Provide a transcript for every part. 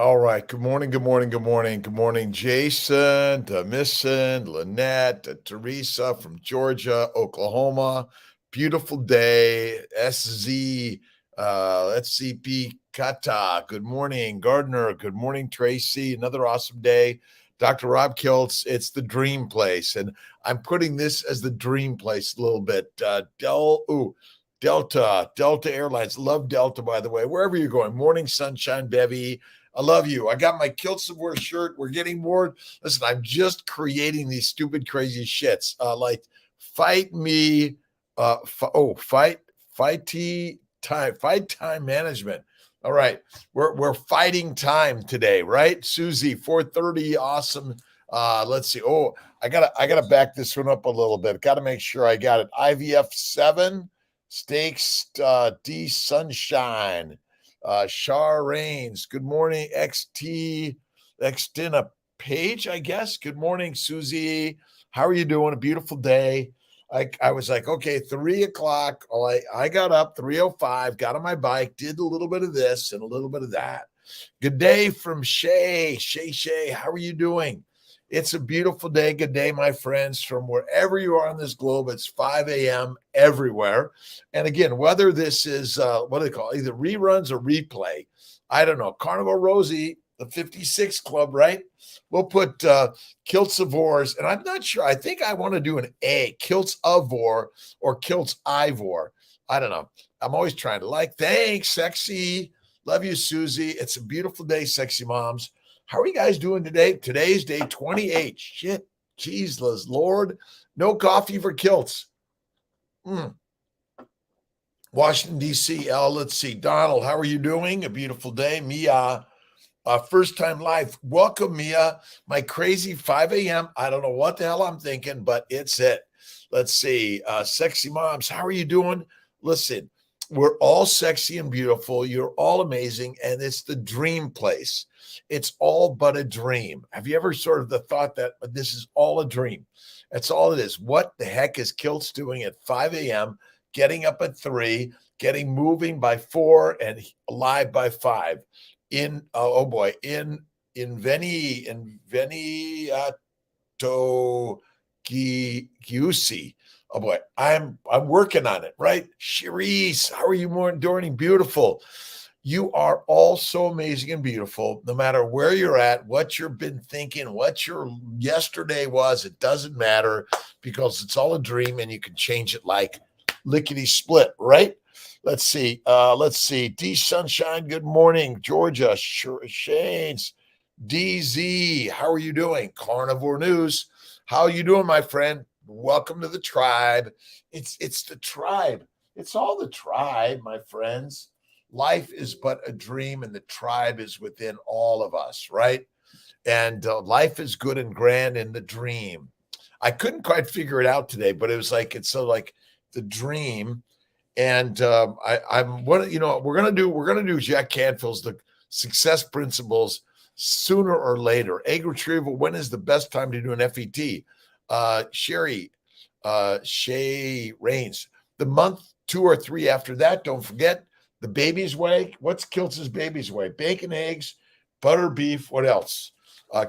All right. Good morning. Good morning. Good morning. Good morning, Jason, to Misson, Lynette, to Teresa from Georgia, Oklahoma. Beautiful day. SZ, let's see, P. Kata. Good morning, Gardner. Good morning, Tracy. Another awesome day. Dr. Rob Kiltz, it's the dream place. And I'm putting this as the dream place a little bit. Delta Airlines. Love Delta, by the way. Wherever you're going. Morning sunshine, Bevy. I love you. I got my Kiltz shirt. We're getting more. Listen, I'm just creating these stupid, crazy shits. Like fight me. Fight time management. All right, we're fighting time today, right? Susie, 4:30, awesome. Let's see. Oh, I gotta back this one up a little bit. Got to make sure I got it. IVF 7 Stakes D Sunshine. Shar Rains, good morning. Xtina Page, I guess. Good morning, Susie. How are you doing? A beautiful day. I was like, okay, 3:00. I got up 3:05, got on my bike, did a little bit of this and a little bit of that. Good day from Shay. Shay, how are you doing? It's a beautiful day. Good day, my friends, from wherever you are on this globe. It's 5 a.m. everywhere. And again, whether this is, what do they call it? Either reruns or replay. I don't know. Carnivore Rosie, the 56 Club, right? We'll put Kiltzivores, and I'm not sure. I think I want to do an A, Kiltzivore or Kiltzivore. I don't know. I'm always trying to thanks, sexy. Love you, Susie. It's a beautiful day, sexy moms. How are you guys doing today? Today's day 28. Shit, Jesus, Lord. No coffee for Kiltz. Washington, D.C. Let's see. Donald, how are you doing? A beautiful day. Mia, first time live. Welcome, Mia. My crazy 5 a.m. I don't know what the hell I'm thinking, but it's it. Let's see. Sexy moms, how are you doing? Listen, we're all sexy and beautiful. You're all amazing, and it's the dream place. It's all but a dream. Have you ever sort of the thought that this is all a dream? That's all it is. What the heck is Kiltz doing at 5 a.m., getting up at 3, getting moving by 4, and live by 5? In Giusi. Oh boy, I'm working on it, right? Cherise, how are you doing? Beautiful. You are all so amazing and beautiful, no matter where you're at, what you've been thinking, what your yesterday was. It doesn't matter because it's all a dream and you can change it like lickety split, right? Let's see. D Sunshine, good morning. Georgia, Shanes, DZ, how are you doing? Carnivore News, how are you doing, my friend? Welcome to the tribe. It's the tribe. It's all the tribe, my friends. Life is but a dream, and the tribe is within all of us, right? And life is good and grand in the dream. I couldn't quite figure it out today, but it was like it's so like the dream. And I'm what we're gonna do Jack Canfield's The Success Principles sooner or later. Egg retrieval. When is the best time to do an FET? Shay Rains. The month 2 or 3 after that. Don't forget the baby's way. What's Kiltz's baby's way? Bacon, eggs, butter, beef. What else?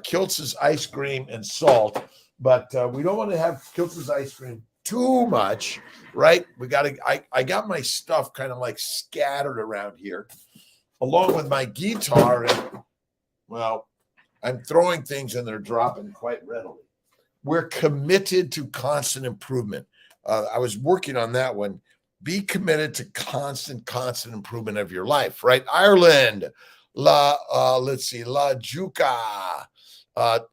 Kiltz's ice cream and salt. But we don't want to have Kiltz's ice cream too much, right? I got my stuff kind of like scattered around here, along with my guitar. And, well, I'm throwing things and they're dropping quite readily. We're committed to constant improvement. I was working on that one. Be committed to constant improvement of your life, right? Ireland, let's see, La Juca. I'm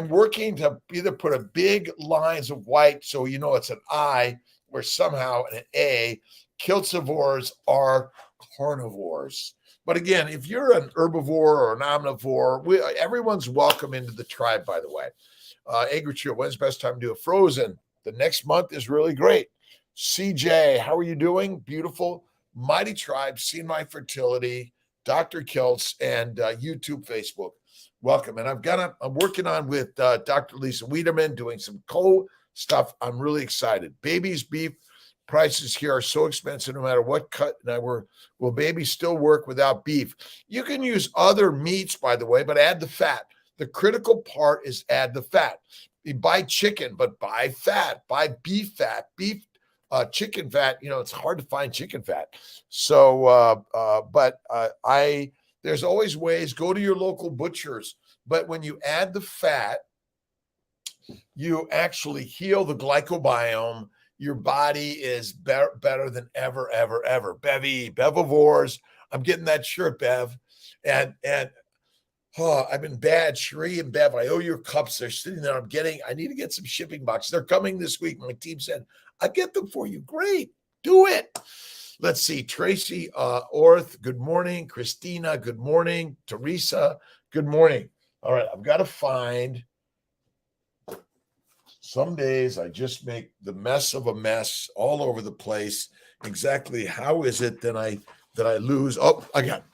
working to either put a big lines of white so you know it's an I, or somehow an A. Kiltzivores are carnivores. But again, if you're an herbivore or an omnivore, everyone's welcome into the tribe, by the way. Egg retrieval, when's the best time to do it? Frozen. The next month is really great. CJ, how are you doing? Beautiful. Mighty Tribe, CNY Fertility, Dr. Kiltz, and YouTube, Facebook. Welcome. And I'm working on with Dr. Lisa Wiedemann doing some stuff. I'm really excited. Baby's beef, prices here are so expensive no matter what cut. Now will baby still work without beef? You can use other meats, by the way, but add the fat. The critical part is add the fat. You buy chicken, but buy fat. Buy beef fat. Chicken fat. It's hard to find chicken fat. So, there's always ways. Go to your local butchers. But when you add the fat, you actually heal the glycobiome. Your body is better than ever, ever, ever. Bevivores. I'm getting that shirt, Bev. And I've been bad. Cherie and Bev, I owe your cups. They're sitting there. I need to get some shipping boxes. They're coming this week. My team said, I'll get them for you. Great. Do it. Let's see. Tracy Orth, good morning. Christina, good morning. Teresa, good morning. All right. I've got to find. Some days I just make the mess of a mess all over the place. Exactly how is it that I lose? Oh, I got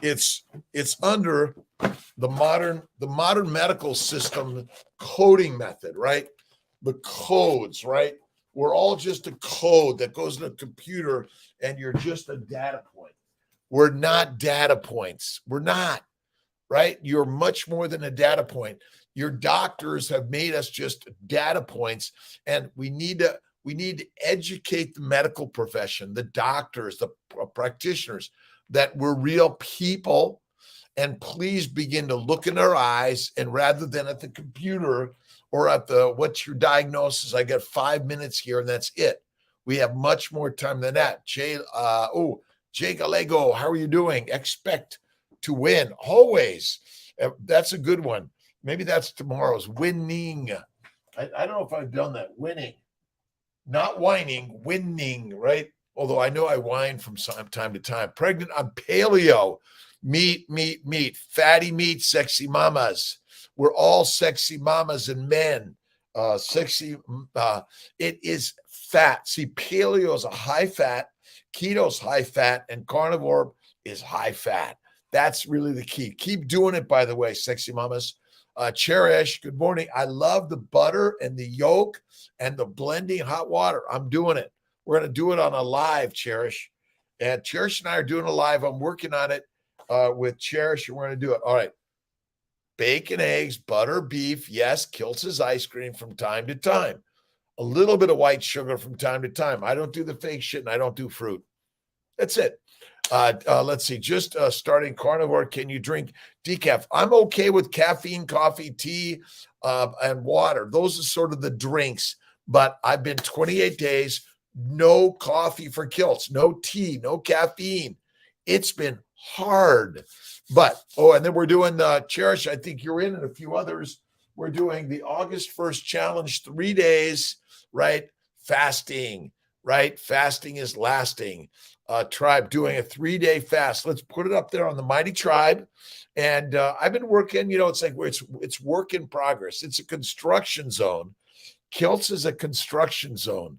it. It's under the modern medical system coding method, right? The codes, right? We're all just a code that goes in a computer, and you're just a data point. We're not data points. We're not, right? You're much more than a data point. Your doctors have made us just data points, and we need to educate the medical profession, the doctors, the practitioners, that we're real people. And please begin to look in our eyes, and rather than at the computer or at what's your diagnosis? I got 5 minutes here and that's it. We have much more time than that. Jay Gallego, how are you doing? Expect to win always. That's a good one. Maybe that's tomorrow's winning. I don't know if I've done that. Winning, not whining, winning, right? Although I know I whine from time to time. Pregnant on paleo, meat, fatty meat, sexy mamas. We're all sexy mamas and men. It is fat. See, paleo is a high fat, keto's high fat, and carnivore is high fat. That's really the key. Keep doing it, by the way, sexy mamas. Cherish, good morning. I love the butter and the yolk and the blending hot water. I'm doing it. We're going to do it on a live, Cherish. And Cherish and I are doing a live. I'm working on it with Cherish, and we're going to do it. All right. Bacon, eggs, butter, beef. Yes, Kiltz's ice cream from time to time. A little bit of white sugar from time to time. I don't do the fake shit, and I don't do fruit. That's it. Let's see. Just starting carnivore. Can you drink decaf? I'm okay with caffeine, coffee, tea, and water. Those are sort of the drinks. But I've been 28 days, no coffee for Kiltz, no tea, no caffeine. It's been hard. But, and then we're doing Cherish. I think you're in, and a few others. We're doing the August 1st challenge, 3 days, right? Fasting, right? Fasting is lasting. Tribe doing a 3-day fast. Let's put it up there on the Mighty Tribe. And I've been working, it's like it's work in progress. It's a construction zone. Kiltz is a construction zone.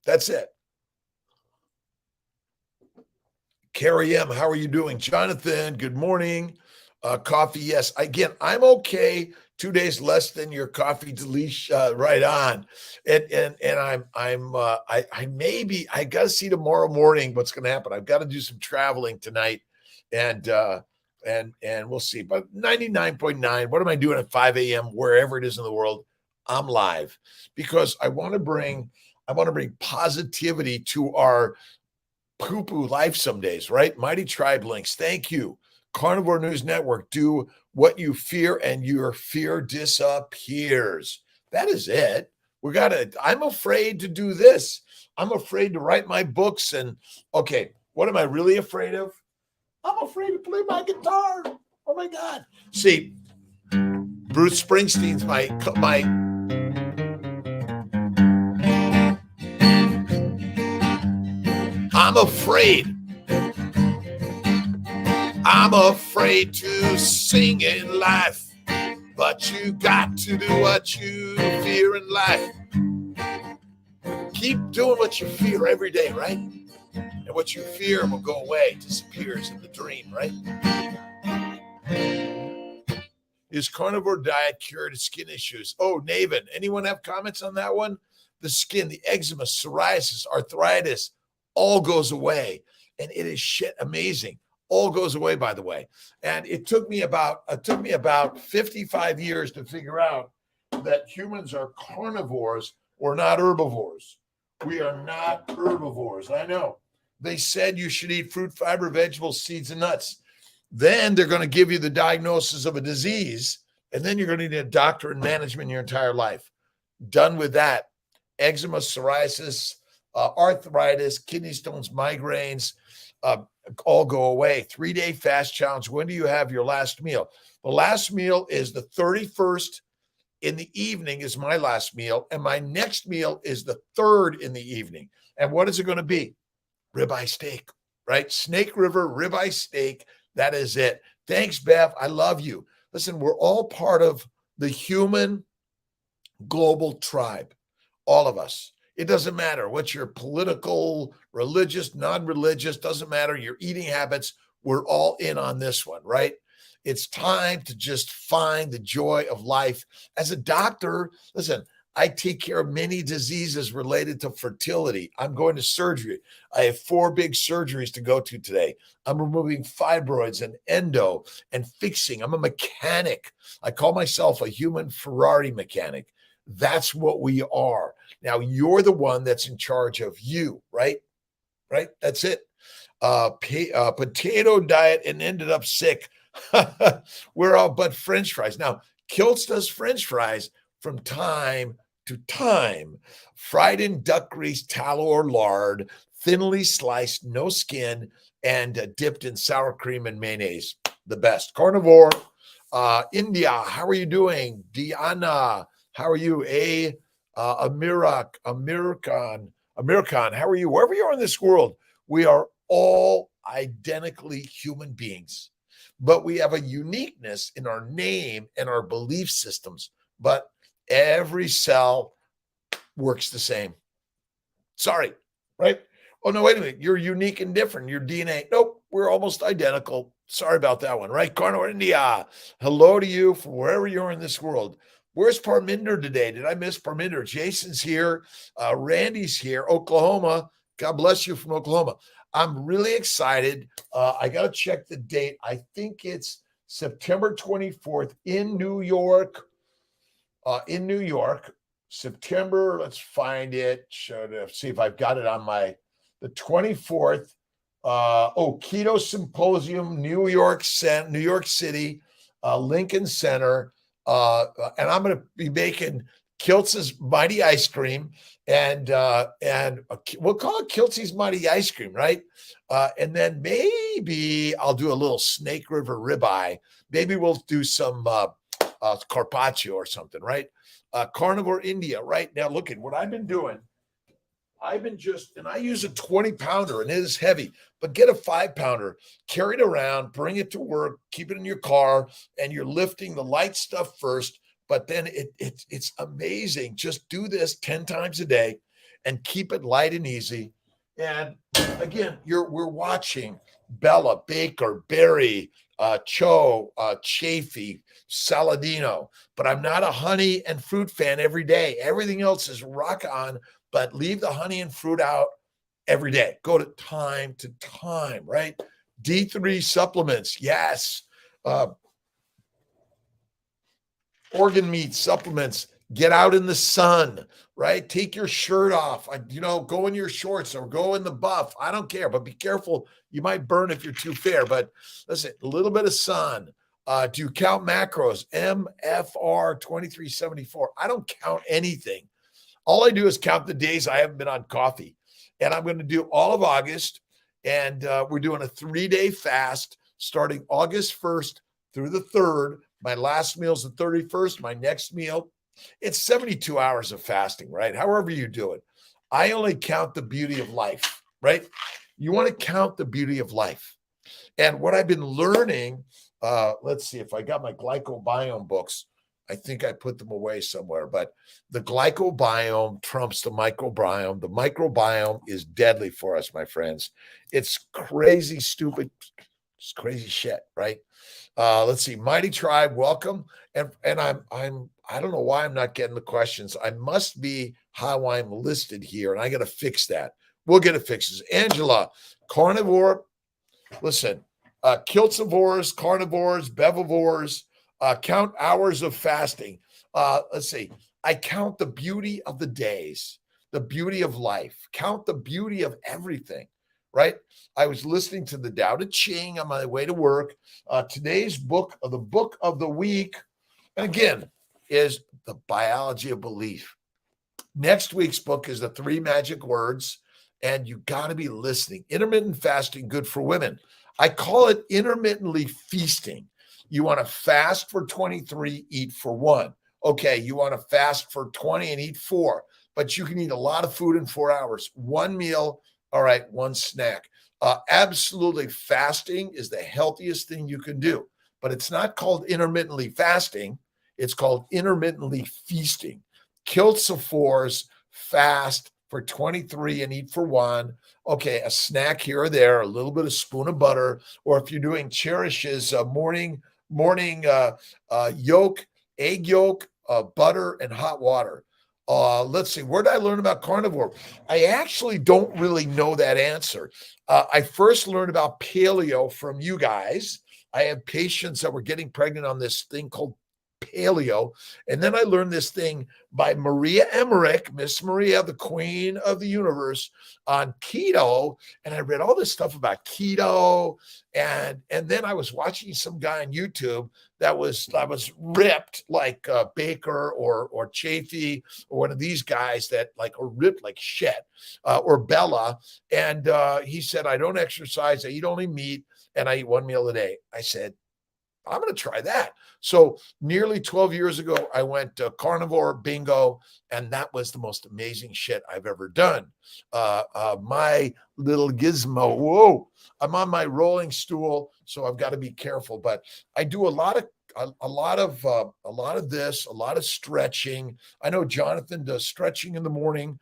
That's it. Carrie M., how are you doing? Jonathan, good morning. Coffee, yes. Again, I'm okay. 2 days less than your coffee deletion, right on. And I got to see tomorrow morning what's going to happen. I've got to do some traveling tonight, and we'll see. But 99.9, what am I doing at 5 a.m. wherever it is in the world? I'm live because I want to bring positivity to our poo-poo life some days, right? Mighty Tribe links. Thank you. Carnivore News Network. Do what you fear and your fear disappears. That is it. I'm afraid to do this. I'm afraid to write my books. And okay, what am I really afraid of? I'm afraid to play my guitar. Oh my God. See, Bruce Springsteen's my I'm afraid to sing in life, but you got to do what you fear in life. Keep doing what you fear every day, right? And what you fear will go away, disappears in the dream, right? Is carnivore diet cured skin issues? Oh, Naven, anyone have comments on that one? the skin, the eczema, psoriasis, arthritis, all goes away. And it is shit amazing. All goes away, by the way. And it took me about 55 years to figure out that humans are carnivores. We're not herbivores. We are not herbivores. I know. They said you should eat fruit, fiber, vegetables, seeds, and nuts. Then they're going to give you the diagnosis of a disease, and then you're going to need a doctor and management your entire life. Done with that. Eczema, psoriasis, arthritis, kidney stones, migraines, all go away. 3-day fast challenge. When do you have your last meal? The last meal is the 31st in the evening is my last meal. And my next meal is the 3rd in the evening. And what is it going to be? Ribeye steak, right? Snake River ribeye steak. That is it. Thanks, Bev. I love you. Listen, we're all part of the human global tribe. All of us. It doesn't matter what your political, religious, non-religious, doesn't matter your eating habits. We're all in on this one, right? It's time to just find the joy of life. As a doctor, listen, I take care of many diseases related to fertility. I'm going to surgery. I have 4 big surgeries to go to today. I'm removing fibroids and endo and fixing. I'm a mechanic. I call myself a human Ferrari mechanic. That's what we are. Now, you're the one that's in charge of you, right? Right? That's it. Potato diet and ended up sick. We're all but French fries. Now, Kiltz does French fries from time to time. Fried in duck grease, tallow, or lard, thinly sliced, no skin, and dipped in sour cream and mayonnaise. The best. Carnivore. India, how are you doing? Diana, how are you? American, how are you? Wherever you are in this world, we are all identically human beings, but we have a uniqueness in our name and our belief systems, but every cell works the same. Sorry, right? Oh, no, wait a minute. You're unique and different. Your DNA. Nope, we're almost identical. Sorry about that one, right? Carnivore India, hello to you from wherever you are in this world. Where's Parminder today? Did I miss Parminder? Jason's here. Randy's here. Oklahoma. God bless you from Oklahoma. I'm really excited. I got to check the date. I think it's September 24th in New York. September, let's find it. See if I've got it on the 24th. Keto Symposium, New York City, Lincoln Center. And I'm going to be making Kiltz's Mighty Ice Cream, and we'll call it Kiltz's Mighty Ice Cream, right? And then maybe I'll do a little Snake River ribeye. Maybe we'll do some carpaccio or something, right? Carnivore India, right? Now, look at what I've been doing. And I use a 20-pounder, and it is heavy, but get a 5-pounder, carry it around, bring it to work, keep it in your car, and you're lifting the light stuff first. But then it's amazing. Just do this 10 times a day and keep it light and easy. And again, we're watching Bella, Baker, Barry, Cho, Chafee, Saladino, but I'm not a honey and fruit fan every day. Everything else is rock on, but leave the honey and fruit out every day. Go to time, right? D3 supplements, yes. Organ meat supplements, get out in the sun, right? Take your shirt off, go in your shorts or go in the buff. I don't care, but be careful. You might burn if you're too fair, but listen, a little bit of sun. Do you count macros? MFR 2374. I don't count anything. All I do is count the days I haven't been on coffee. And I'm going to do all of August. And we're doing a 3-day fast starting August 1st through the 3rd. My last meal is the 31st. My next meal, it's 72 hours of fasting, right? However you do it. I only count the beauty of life, right? You want to count the beauty of life. And what I've been learning, let's see if I got my glycobiome books. I think I put them away somewhere, but the glycobiome trumps the microbiome. The microbiome is deadly for us, my friends. It's crazy, stupid, it's crazy shit, right? Let's see, Mighty Tribe, welcome. And I don't know why I'm not getting the questions. I must be how I'm listed here, and I got to fix that. We'll get it fixed. Angela, carnivore. Listen, Kiltzivores, carnivores, bevivores, count hours of fasting. Let's see. I count the beauty of the days, the beauty of life, count the beauty of everything, right? I was listening to the Tao Te Ching on my way to work. Today's book, the book of the week, and again, is The Biology of Belief. Next week's book is The Three Magic Words, and you got to be listening. Intermittent fasting, good for women. I call it intermittently feasting. You want to fast for 23, eat for 1. Okay, you want to fast for 20 and eat 4, but you can eat a lot of food in 4 hours. 1 meal, all right, 1 snack. Absolutely, fasting is the healthiest thing you can do, but it's not called intermittently fasting. It's called intermittently feasting. Kiltzivores fast for 23 and eat for 1. Okay, a snack here or there, a little bit of spoon of butter, or if you're doing cherishes, morning yolk, egg yolk, butter, and hot water. Let's see, where did I learn about carnivore? I actually don't really know that answer. I first learned about paleo from you guys. I had patients that were getting pregnant on this thing called paleo. And then I learned this thing by Maria Emmerich, Miss Maria, the queen of the universe, on keto. And I read all this stuff about keto. And then I was watching some guy on YouTube that was ripped like Baker or Chafee or one of these guys that like are ripped like shit, or Bella. And he said, I don't exercise, I eat only meat, and I eat 1 meal a day. I said, I'm going to try that. So nearly 12 years ago, I went to carnivore, bingo, and that was the most amazing shit I've ever done. My little gizmo, whoa, I'm on my rolling stool, so I've got to be careful. But I do a lot of this, a lot of stretching. I know Jonathan does stretching in the morning.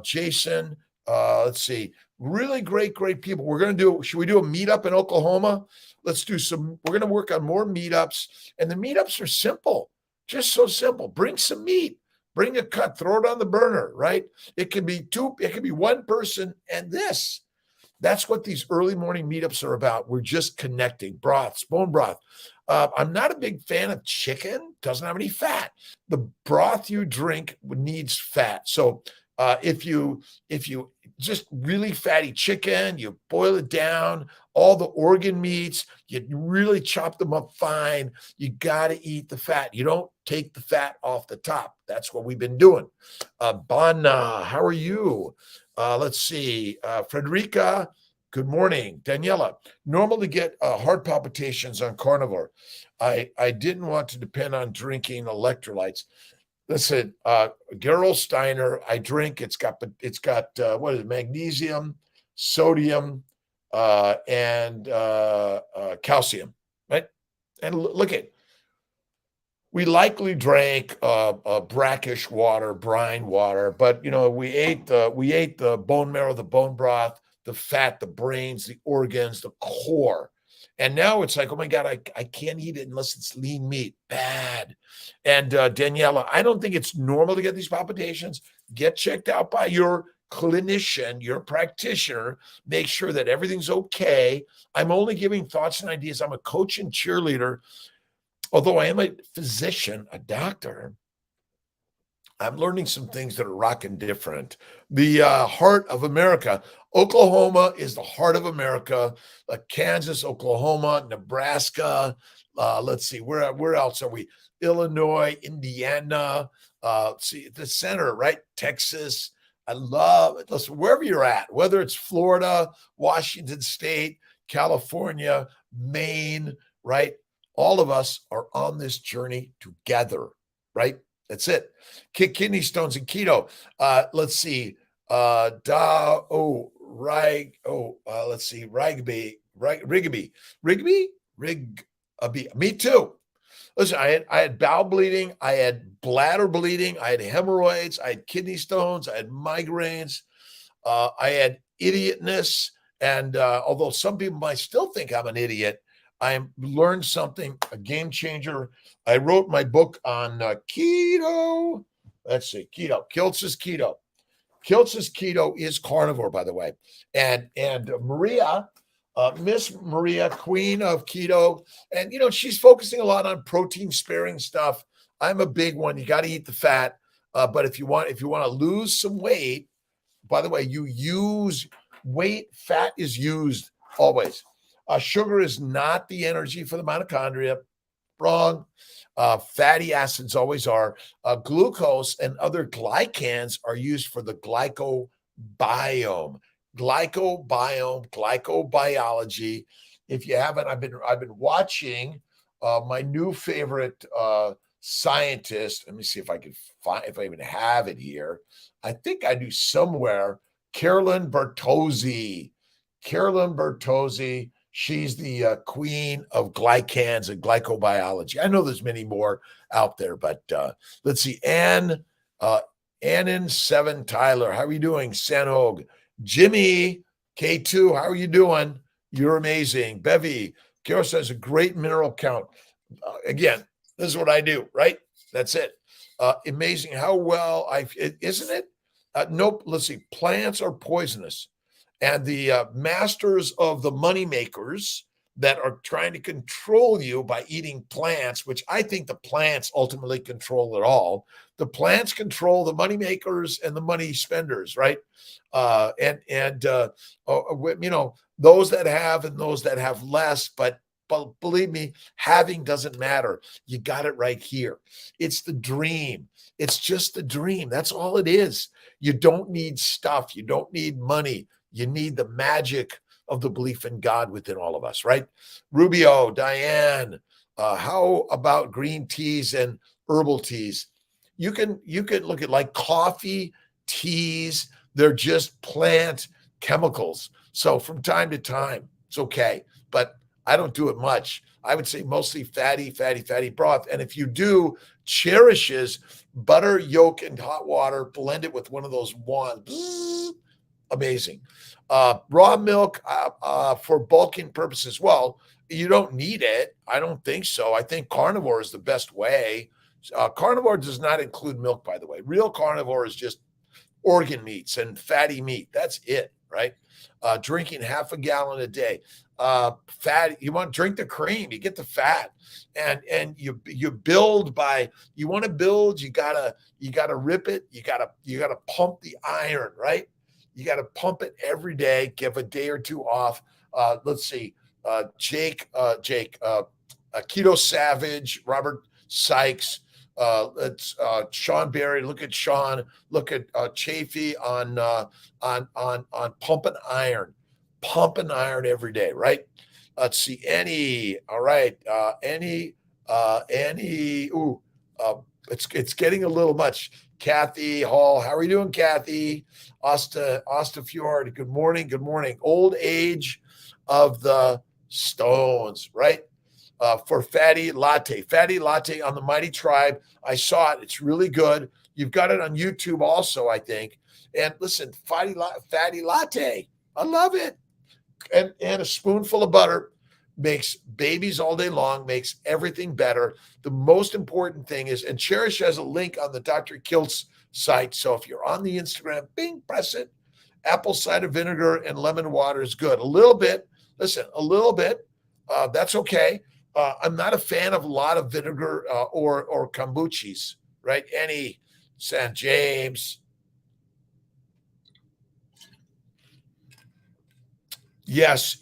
Jason, let's see, really great people. Should we do a meetup in Oklahoma? Let's do we're going to work on more meetups. And the meetups are simple, just so simple. Bring some meat, bring a cut, throw it on the burner, right? It can be 1 person and this. That's what these early morning meetups are about. We're just connecting. Broths, bone broth. I'm not a big fan of chicken. Doesn't have any fat. The broth you drink needs fat. So if you just really fatty chicken, you boil it down, all the organ meats, you really chop them up fine. You got to eat the fat. You don't take the fat off the top. That's what we've been doing. Bana, how are you? Let's see. Frederica, good morning. Daniela, normal to get heart palpitations on carnivore. I didn't want to depend on drinking electrolytes. Listen, Gerolsteiner, I drink. It's got what is it? Magnesium, sodium, and calcium, right? And look at, we likely drank brackish water, brine water, but we ate the bone marrow, the bone broth, the fat, the brains, the organs, the core. And now it's like, oh my God, I can't eat it unless it's lean meat. Bad. And Daniela, I don't think it's normal to get these palpitations. Get checked out by your clinician, your practitioner. Make sure that everything's okay. I'm only giving thoughts and ideas. I'm a coach and cheerleader. Although I am a physician, a doctor, I'm learning some things that are rocking different. The heart of America. Oklahoma is the heart of America. Kansas, Oklahoma, Nebraska. Let's see, where else are we? Illinois, Indiana. See, the center, right? Texas. I love it. Listen, wherever you're at, whether it's Florida, Washington State, California, Maine, right? All of us are on this journey together, right? That's it. Kidney stones and keto. Let's see. Let's see. Rigby. Me too. Listen, I had bowel bleeding. I had bladder bleeding. I had hemorrhoids. I had kidney stones. I had migraines. I had idiotness. And although some people might still think I'm an idiot, I learned something, a game changer. I wrote my book on keto. Let's see, keto. Kiltz's keto. Kiltz's keto is carnivore, by the way. And Maria, Miss Maria, queen of keto, and she's focusing a lot on protein sparing stuff. I'm a big one. You got to eat the fat. But if you want to lose some weight, by the way, you use weight. Fat is used always. Sugar is not the energy for the mitochondria. Wrong. Fatty acids always are. Glucose and other glycans are used for the glycobiome. Glycobiology. If you haven't, I've been watching my new favorite scientist. Let me see if I can find, if I even have it here. I think I do somewhere. Carolyn Bertozzi. Carolyn Bertozzi. She's the queen of glycans and glycobiology. I know there's many more out there, but let's see. Ann in 7 Tyler. How are you doing? Sanhog. Jimmy K2. How are you doing? You're amazing. Bevy. Carol says a great mineral count. Again, this is what I do, right? That's it. Amazing how well isn't it? Nope. Let's see. Plants are poisonous. And the masters of the money makers that are trying to control you by eating plants, which I think the plants ultimately control it all. The plants control the money makers and the money spenders, right? Those that have and those that have less, but believe me, having doesn't matter. You got it right here. It's the dream. It's just the dream. That's all it is. You don't need stuff. You don't need money. You need the magic of the belief in God within all of us, right? Rubio, Diane, how about green teas and herbal teas? You can look at like coffee, teas. They're just plant chemicals. So from time to time, it's okay. But I don't do it much. I would say mostly fatty broth. And if you do, cherishes butter, yolk, and hot water, blend it with one of those wands. Amazing. Raw milk for bulking purposes. Well, you don't need it. I don't think so. I think carnivore is the best way. Carnivore does not include milk, by the way. Real carnivore is just organ meats and fatty meat. That's it, right? Drinking half a gallon a day. Fat, you want to drink the cream, you get the fat, and you build by, you want to build, you gotta rip it, you gotta pump the iron, right? You got to pump it every day, give a day or two off. Let's see, Jake, Keto Savage, Robert Sykes, let's Sean Berry. Look at Sean. Look at Chafee on pumping iron every day, right? Let's see, Annie. All right, Annie. Ooh, it's getting a little much. Kathy Hall, how are you doing, Kathy? Asta Fjord, good morning. Old age of the stones, right? For fatty latte on the Mighty Tribe. I saw it. It's really good. You've got it on YouTube also, I think. And listen, fatty latte. I love it. And a spoonful of butter makes babies all day long, makes everything better. The most important thing is, and Cherish has a link on the Dr. Kiltz site. So if you're on the Instagram, bing, press it. Apple cider vinegar and lemon water is good. A little bit. That's okay. I'm not a fan of a lot of vinegar or kombuchis, right? Any St. James. Yes.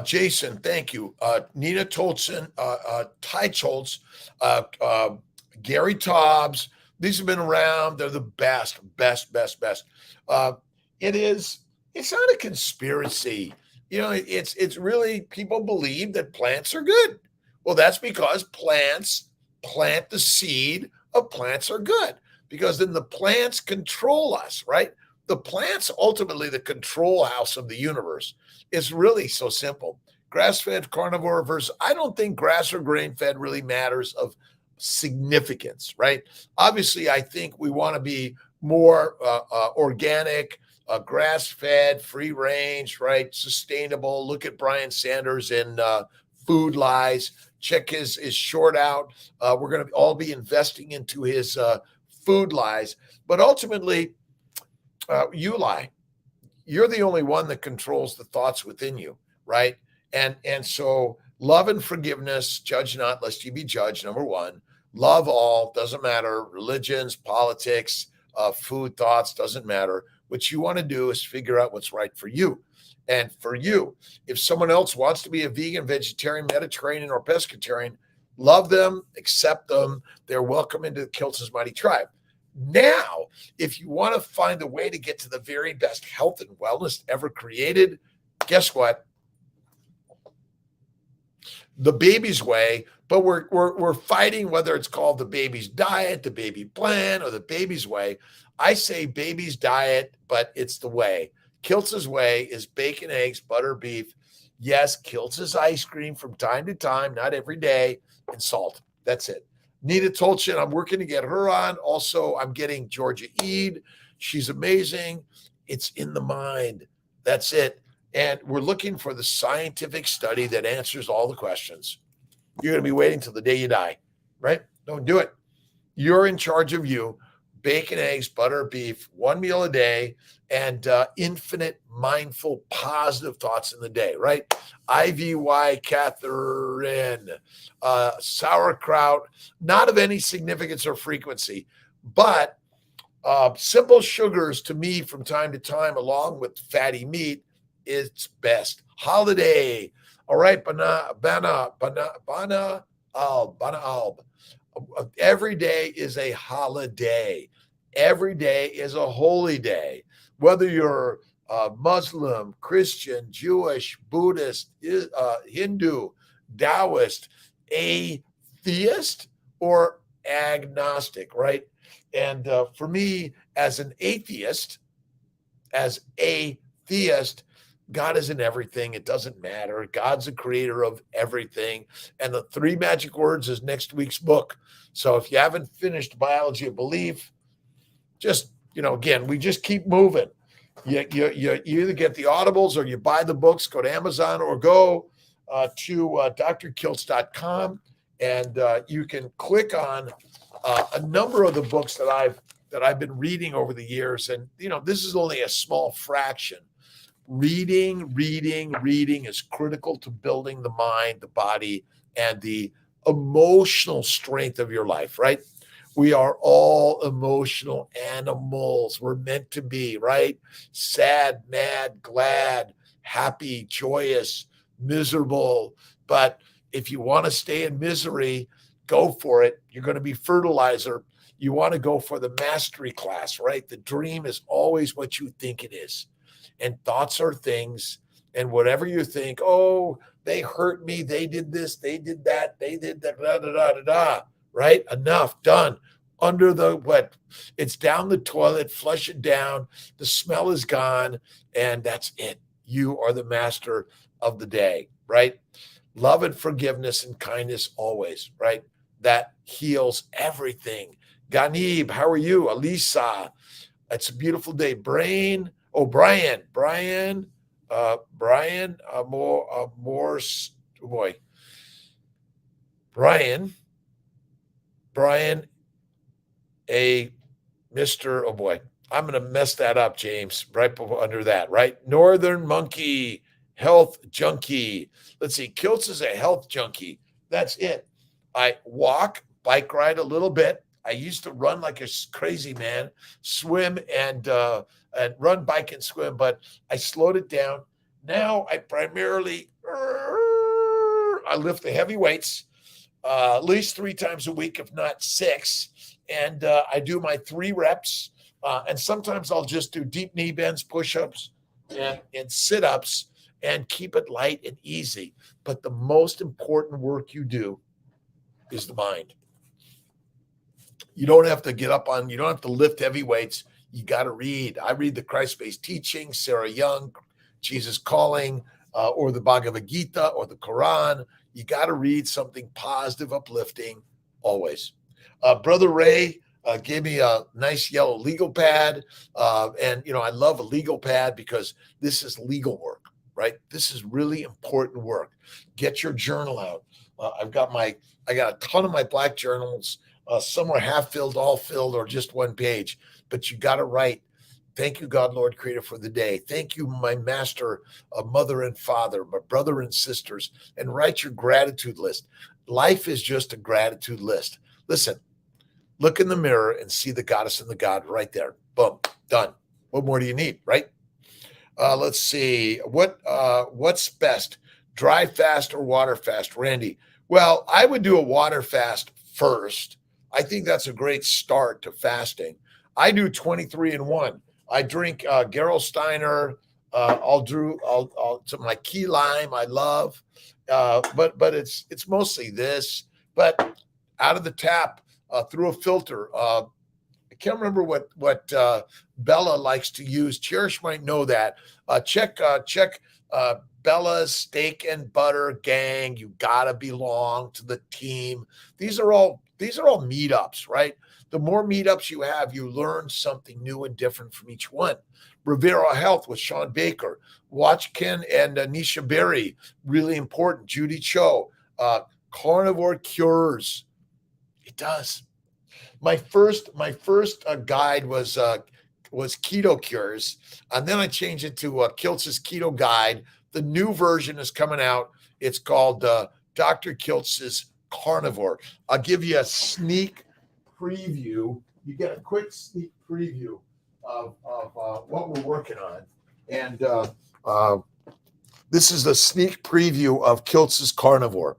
Jason, thank you. Nina Tolson, Ty Schultz, Gary Tobbs. These have been around. They're the best. It's not a conspiracy. It's really, people believe that plants are good. Well, that's because plants plant the seed of plants are good, because then the plants control us, right? The plants ultimately the control house of the universe. It's really so simple. Grass-fed carnivore versus, I don't think grass or grain-fed really matters of significance, right? Obviously, I think we want to be more organic, grass-fed, free range, right? Sustainable. Look at Brian Sanders in food lies. Check his short out. We're going to all be investing into his food lies. But ultimately, you lie. You're the only one that controls the thoughts within you, right? And so love and forgiveness, judge not lest you be judged, number one. Love all, doesn't matter, religions, politics, food thoughts, doesn't matter. What you want to do is figure out what's right for you. And for you, if someone else wants to be a vegan, vegetarian, Mediterranean, or pescatarian, love them, accept them. They're welcome into the Kiltz's Mighty Tribe. Now, if you want to find a way to get to the very best health and wellness ever created, guess what? The BEBBIS way, but we're fighting whether it's called the BEBBIS Diet, the Baby Plan, or the BEBBIS way. I say BEBBIS Diet, but it's the way. Kiltz's way is bacon, eggs, butter, beef. Yes, Kiltz's ice cream from time to time, not every day, and salt. That's it. Nita Tolchin, I'm working to get her on. Also, I'm getting Georgia Eid. She's amazing. It's in the mind. That's it. And we're looking for the scientific study that answers all the questions. You're going to be waiting till the day you die, right? Don't do it. You're in charge of you. Bacon, eggs, butter, beef, one meal a day, and infinite mindful positive thoughts in the day, right? IVY, Catherine, sauerkraut, not of any significance or frequency, but simple sugars to me from time to time, along with fatty meat, it's best. Holiday. All right, Bana Alb. Every day is a holiday. Every day is a holy day. Whether you're Muslim, Christian, Jewish, Buddhist, Hindu, Taoist, atheist, or agnostic, right? And for me, as an atheist, God is in everything. It doesn't matter. God's the creator of everything. And the 3 magic words is next week's book. So if you haven't finished Biology of Belief, just, again, we just keep moving. You either get the audibles or you buy the books, go to Amazon or go to drkiltz.com and you can click on a number of the books that I've been reading over the years. And, this is only a small fraction. Reading is critical to building the mind, the body, and the emotional strength of your life, right? We are all emotional animals. We're meant to be, right? Sad, mad, glad, happy, joyous, miserable. But if you want to stay in misery, go for it. You're going to be fertilizer. You want to go for the mastery class, right? The dream is always what you think it is. And thoughts are things, and whatever you think, oh, they hurt me, they did this, they did that, right? Enough, done. Under the what? It's down the toilet, flush it down, the smell is gone, and that's it. You are the master of the day, right? Love and forgiveness and kindness always, right? That heals everything. Ganib, how are you? Alisa, it's a beautiful day. Brian, Mr. Oh boy, I'm going to mess that up, James, right under that, right? Northern Monkey, health junkie. Let's see, Kiltz is a health junkie. That's it. I walk, bike ride a little bit. I used to run like a crazy man, swim and run, bike, and swim, but I slowed it down. Now I primarily I lift the heavy weights at least 3 times a week, if not 6, and I do my 3 reps, and sometimes I'll just do deep knee bends, push-ups, and sit-ups, and keep it light and easy. But the most important work you do is the mind. You don't have to you don't have to lift heavy weights. You got to read. I read the Christ-based teaching, Sarah Young, Jesus Calling, or the Bhagavad Gita or the Quran. You got to read something positive, uplifting, always. Brother Ray gave me a nice yellow legal pad. And, I love a legal pad because this is legal work, right? This is really important work. Get your journal out. I got a ton of my black journals. Some are half filled, all filled, or just one page. But you got to write. Thank you, God, Lord, Creator, for the day. Thank you, my master, mother and father, my brother and sisters, and write your gratitude list. Life is just a gratitude list. Listen, look in the mirror and see the goddess and the god right there. Boom, done. What more do you need, right? Let's see. What's best, dry fast or water fast, Randy? Well, I would do a water fast first. I think that's a great start to fasting. I do 23-in-1. I drink Gerolsteiner. I'll some my key lime. I love, but it's mostly this. But out of the tap through a filter. I can't remember what Bella likes to use. Cherish might know that. Check Bella's Steak and Butter Gang. You gotta belong to the team. These are all meetups, right? The more meetups you have, you learn something new and different from each one. Rivera Health with Sean Baker, Watch Ken and Nisha Berry, really important. Judy Cho, Carnivore Cures. It does. My first guide was Keto Cures, and then I changed it to Kiltz's Keto Guide. The new version is coming out. It's called Dr. Kiltz's Carnivore. I'll give you a sneak preview. You get a quick sneak preview of what we're working on, and this is a sneak preview of Kiltz's Carnivore,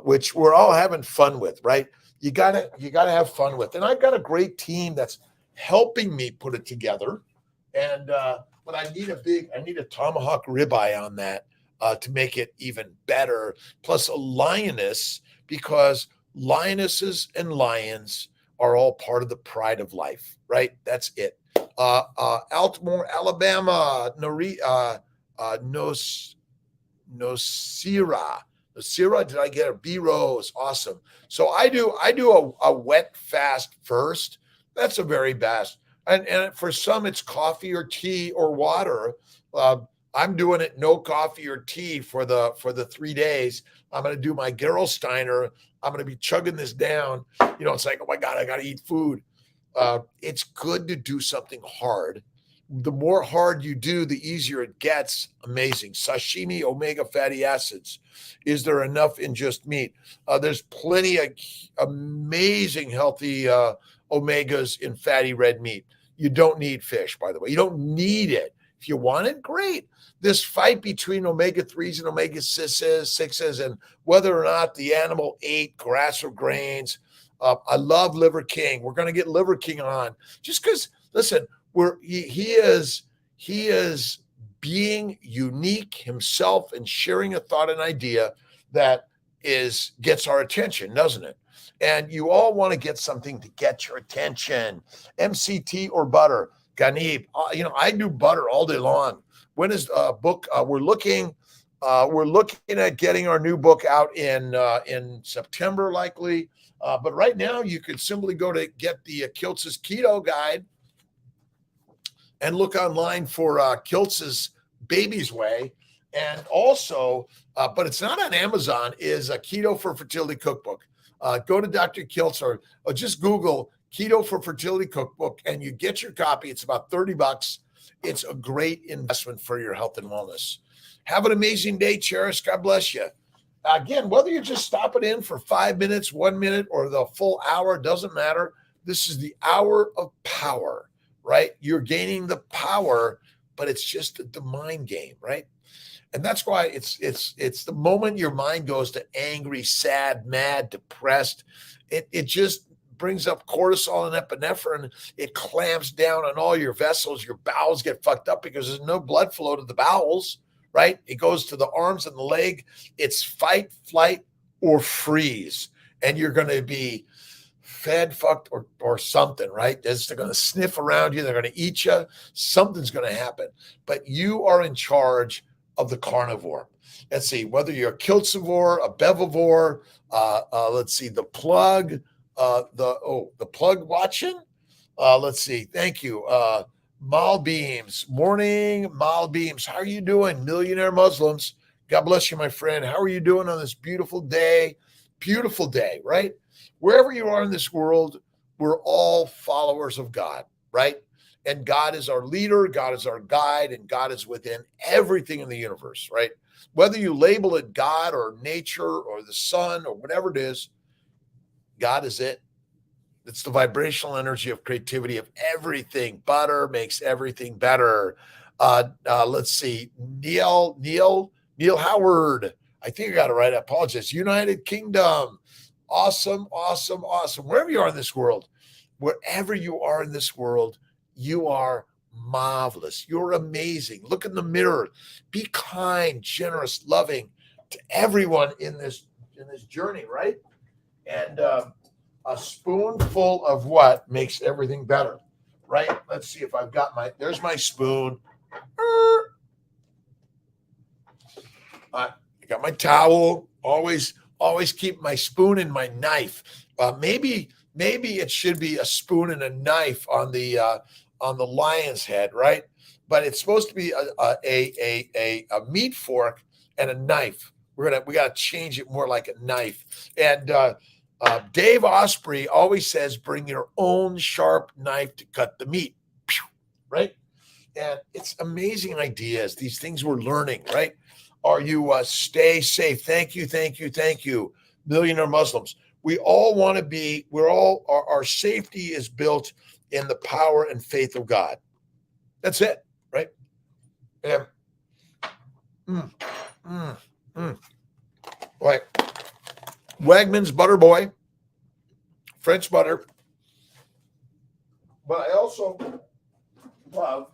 which we're all having fun with, right? You gotta have fun with, and I've got a great team that's helping me put it together. And but I need a tomahawk ribeye on that to make it even better. Plus a lioness, because lionesses and lions are all part of the pride of life, right? That's it. Altamore, Alabama, Nosira. Syrah, did I get a B Rose? Awesome. So I do a wet fast first. That's a very best. And for some, it's coffee or tea or water. I'm doing it no coffee or tea for the 3 days. I'm going to do my Gerolsteiner. I'm going to be chugging this down. It's like, oh my God, I got to eat food. It's good to do something hard. The more hard you do, the easier it gets. Amazing. Sashimi, omega fatty acids. Is there enough in just meat? There's plenty of amazing healthy omegas in fatty red meat. You don't need fish, by the way. You don't need it. If you want it, great. This fight between omega-3s and omega-6s and whether or not the animal ate grass or grains. I love Liver King. We're going to get Liver King on just because, listen, he is being unique himself and sharing a thought and idea that gets our attention, doesn't it? And you all want to get something to get your attention. MCT or butter, Ganib. I do butter all day long. When is book? We're looking at getting our new book out in September, likely. But right now, you could simply go to get the Kiltz's Keto Guide and look online for Kiltz's Baby's Way. And also, but it's not on Amazon, is a Keto for Fertility Cookbook. Go to Dr. Kiltz or just Google Keto for Fertility Cookbook and you get your copy. It's about $30. It's a great investment for your health and wellness. Have an amazing day, Cherish. God bless you. Again, whether you're just stopping in for 5 minutes, 1 minute, or the full hour, doesn't matter. This is the hour of power, right? You're gaining the power, but it's just the mind game, right? And that's why it's the moment your mind goes to angry, sad, mad, depressed, it just brings up cortisol and epinephrine. It clamps down on all your vessels. Your bowels get fucked up because there's no blood flow to the bowels, right? It goes to the arms and the leg. It's fight, flight, or freeze. And you're going to be fed, fucked, or something, right? They're going to sniff around you. They're going to eat you. Something's going to happen. But you are in charge of the carnivore. Let's see, whether you're a Kiltzivore, a Bevivore, let's see, the plug, the plug watching. Let's see, thank you. Malbeams, morning, Malbeams. How are you doing? Millionaire Muslims. God bless you, my friend. How are you doing on this beautiful day? Beautiful day, right? Wherever you are in this world, we're all followers of God, right? And God is our leader, God is our guide, and God is within everything in the universe, right? Whether you label it God or nature or the sun or whatever it is, God is it. It's the vibrational energy of creativity of everything. Butter makes everything better. Let's see. Neil Howard. I think I got it right. I apologize. United Kingdom. Awesome, awesome, awesome. Wherever you are in this world, wherever you are in this world, you are marvelous. You're amazing. Look in the mirror. Be kind, generous, loving to everyone in this journey, right? And a spoonful of what makes everything better, right? Let's see if I've got there's my spoon. I got my towel. Always keep my spoon and my knife. Maybe it should be a spoon and a knife on the lion's head, right? But it's supposed to be a meat fork and a knife. We got to change it more like a knife. And Dave Osprey always says, bring your own sharp knife to cut the meat, right? And it's amazing ideas, these things we're learning, right? Are you stay safe? Thank you. Millionaire Muslims. We all want to be, our safety is built in the power and faith of God. That's it, right? And, right. Wegmans Butter Boy, French butter. But I also love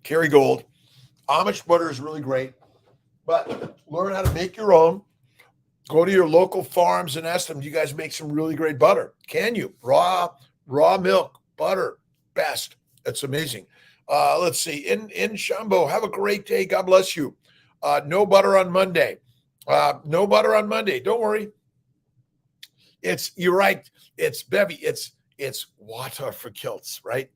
Kerrygold. Amish butter is really great, but learn how to make your own. Go to your local farms and ask them, do you guys make some really great butter? Can you? Raw milk, butter, best. That's amazing. Let's see. In Shambo, have a great day. God bless you. No butter on Monday. No butter on Monday. Don't worry. You're right. It's Bevy. It's water for Kiltz, right?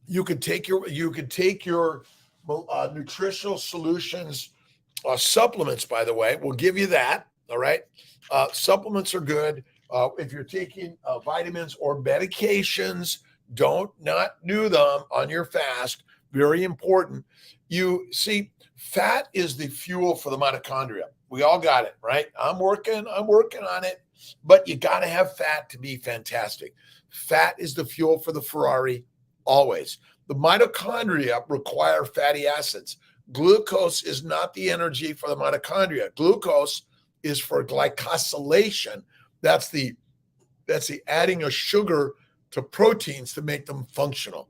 You could take your nutritional solutions supplements, by the way. We'll give you that. All right. Supplements are good. If you're taking vitamins or medications, don't not do them on your fast. Very important. You see, fat is the fuel for the mitochondria. We all got it, right? I'm working on it, but you got to have fat to be fantastic. Fat is the fuel for the Ferrari always. The mitochondria require fatty acids. Glucose is not the energy for the mitochondria. Glucose is for glycosylation. That's the adding of sugar to proteins to make them functional.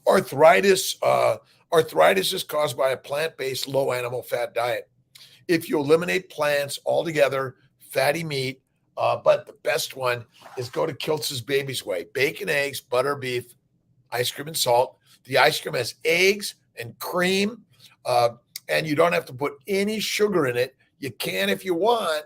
Arthritis is caused by a plant-based low animal fat diet. If you eliminate plants altogether, fatty meat, but the best one is go to Kiltz's Baby's Way. Bacon, eggs, butter, beef, ice cream, and salt. The ice cream has eggs and cream, and you don't have to put any sugar in it. You can if you want.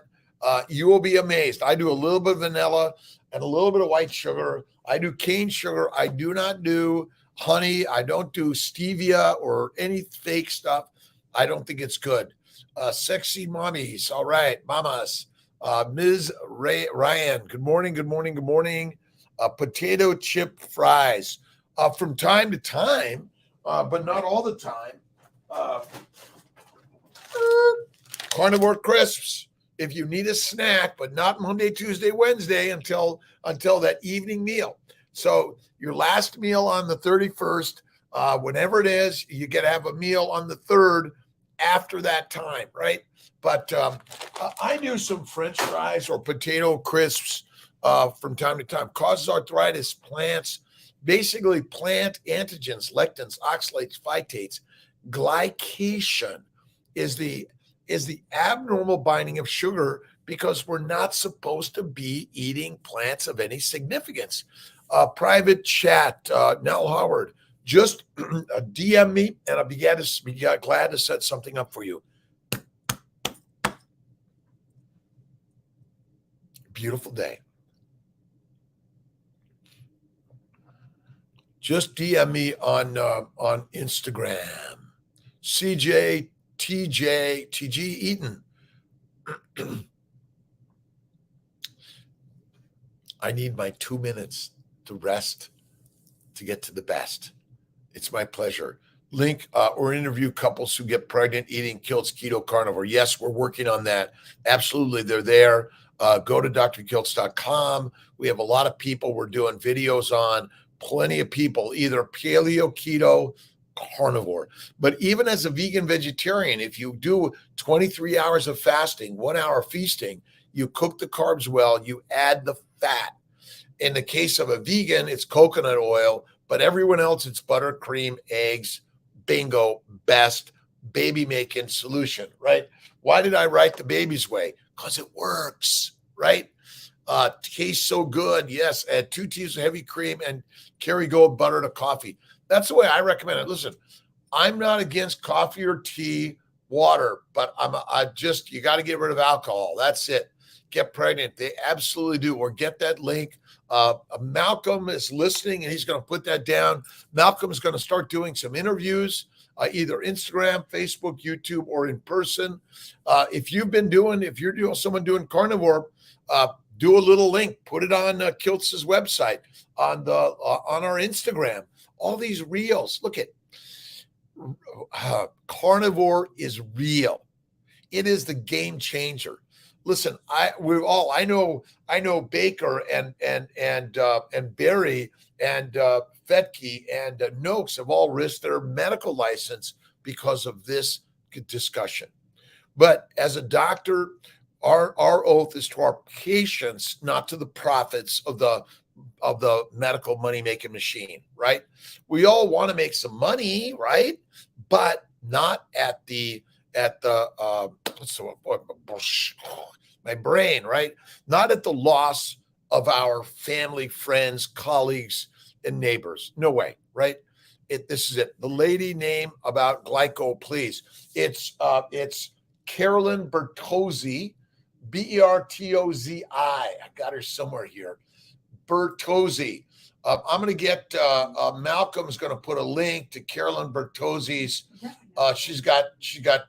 You will be amazed. I do a little bit of vanilla and a little bit of white sugar. I do cane sugar. I do not do honey. I don't do stevia or any fake stuff. I don't think it's good. Sexy mommies. All right, mamas. Ms. Ryan, good morning. Potato chip fries. From time to time, but not all the time. Carnivore crisps. If you need a snack, but not Monday, Tuesday, Wednesday until that evening meal. So your last meal on the 31st, whenever it is, you get to have a meal on the 3rd after that time, right? But I do some French fries or potato crisps from time to time. Causes arthritis, plants, basically plant antigens, lectins, oxalates, phytates. Glycation is the abnormal binding of sugar because we're not supposed to be eating plants of any significance. Private chat, Nell Howard, just DM me and I'll be glad to set something up for you. beautiful day. Just DM me on Instagram. CJ TG Eaton. I need my 2 minutes to rest to get to the best. It's my pleasure. Link or interview couples who get pregnant eating Kiltz Keto Carnivore. Yes, we're working on that. Absolutely, they're there. Go to drkiltz.com. We have a lot of people we're doing videos on. Plenty of people, either paleo, keto, carnivore. But even as a vegan vegetarian, if you do 23 hours of fasting, 1 hour feasting, you cook the carbs well, you add the fat. In the case of a vegan, it's coconut oil, but everyone else, it's butter, cream, eggs, bingo, best baby making solution, right? Why did I write the baby's way? Because it works, right? Tastes so good. Yes, add 2 teaspoons of heavy cream and Kerrygold butter to coffee. That's the way I recommend it. Listen, I'm not against coffee or tea, water, but you got to get rid of alcohol. That's it. Get pregnant. They absolutely do. Or get that link. Malcolm is listening and he's going to put that down. Malcolm is going to start doing some interviews, either Instagram, Facebook, YouTube, or in person. If you're someone doing carnivore, do a little link, put it on Kiltz's website, on our Instagram. All these reels. Look at carnivore is real. It is the game changer. Listen, I know Baker and Barry and Fetke and Noakes have all risked their medical license because of this discussion. But as a doctor, our oath is to our patients, not to the profits of the medical money-making machine, right? We all want to make some money, right? But not at my brain, right? Not at the loss of our family, friends, colleagues, and neighbors. No way, right? This is it. The lady name about Glyco, please. It's Carolyn Bertozzi, Bertozi. I got her somewhere here. Bertozzi. I'm going to get Malcolm's going to put a link to Carolyn Bertozzi's. She's got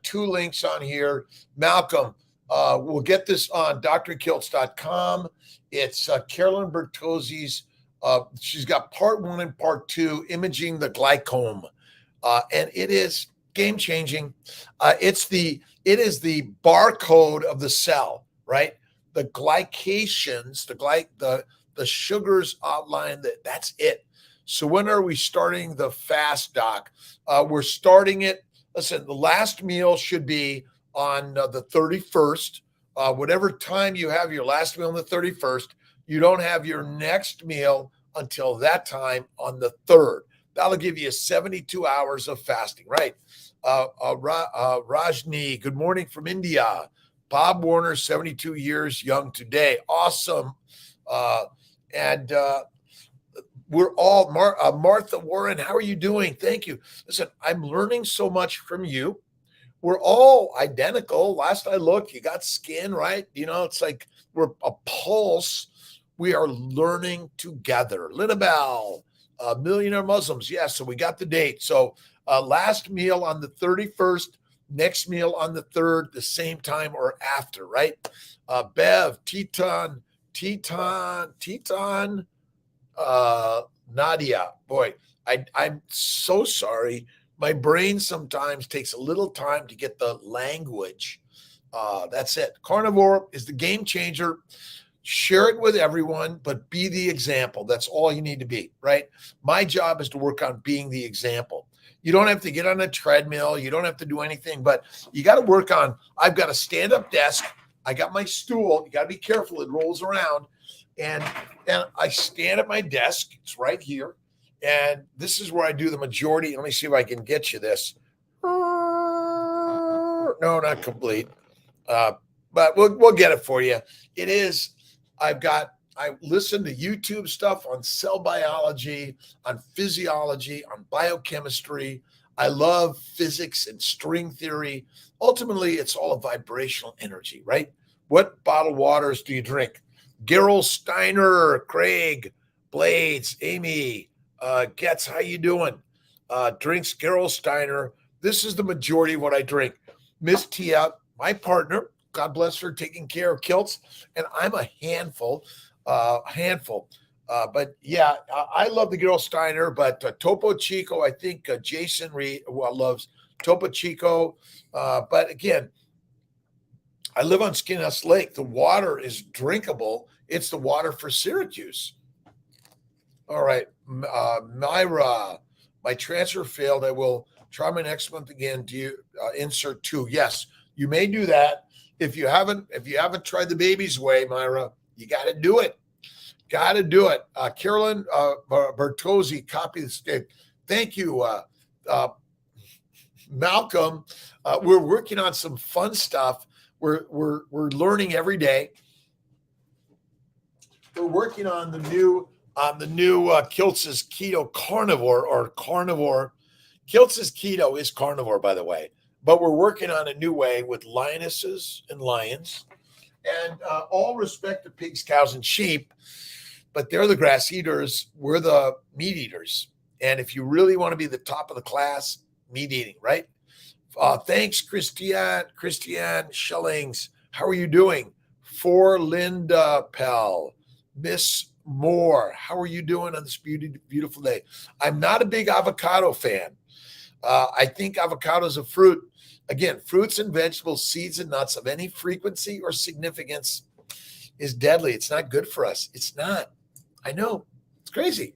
2 links on here. Malcolm, we'll get this on drkiltz.com. It's Carolyn Bertozzi's. She's got part 1 and part 2, imaging the Glycome, and it is game changing. It is the barcode of the cell, right? The glycations, the sugars outline that's it. So when are we starting the fast, Doc? We're starting it. Listen, the last meal should be on the 31st. Whatever time you have your last meal on the 31st, you don't have your next meal until that time on the 3rd. That'll give you 72 hours of fasting, right? Rajni, good morning from India. Bob Warner, 72 years young today. Awesome. And we're all, Martha Warren, how are you doing? Thank you. Listen, I'm learning so much from you. We're all identical. Last I looked, you got skin, right? It's like we're a pulse. We are learning together. Linabel, Millionaire Muslims. Yeah, so we got the date. So last meal on the 31st, next meal on the 3rd, the same time or after, right? Bev, Teton, Nadia. Boy, I'm so sorry. My brain sometimes takes a little time to get the language. That's it. Carnivore is the game changer. Share it with everyone, but be the example. That's all you need to be, right? My job is to work on being the example. You don't have to get on a treadmill. You don't have to do anything, but you got to work on, I've got a stand-up desk. I got my stool. You got to be careful. It rolls around. And I stand at my desk. It's right here. And this is where I do the majority. Let me see if I can get you this. No, not complete. But we'll get it for you. It is, I listen to YouTube stuff on cell biology, on physiology, on biochemistry. I love physics and string theory. Ultimately, it's all a vibrational energy, right? What bottled waters do you drink? Gerald Steiner, Craig, Blades, Amy, Getz, how you doing? Drinks Gerald Steiner. This is the majority of what I drink. Miss Tia, my partner, God bless her, taking care of Kiltz, and I'm a handful. But yeah, I love the Gerald Steiner, but Topo Chico, I think Jason Reed loves Topo Chico. But again, I live on Skinhouse Lake. The water is drinkable. It's the water for Syracuse. All right, Myra, my transfer failed. I will try my next month again. Do you insert 2? Yes, you may do that. If you haven't tried the baby's way, Myra, you got to do it. Got to do it. Carolyn Bertozzi, copy this. Thank you, Malcolm. We're working on some fun stuff. We're learning every day. We're working on the new Kiltz's Keto Carnivore or Carnivore. Kiltz's Keto is Carnivore, by the way, but we're working on a new way with lionesses and lions. And all respect to pigs, cows, and sheep, but they're the grass eaters. We're the meat eaters. And if you really want to be the top of the class, meat eating, right? Thanks, Christiane Schellings. How are you doing? For Linda Pell. Miss Moore, how are you doing on this beautiful day? I'm not a big avocado fan. I think avocado is a fruit. Again, fruits and vegetables, seeds and nuts of any frequency or significance is deadly. It's not good for us. It's not. I know. It's crazy.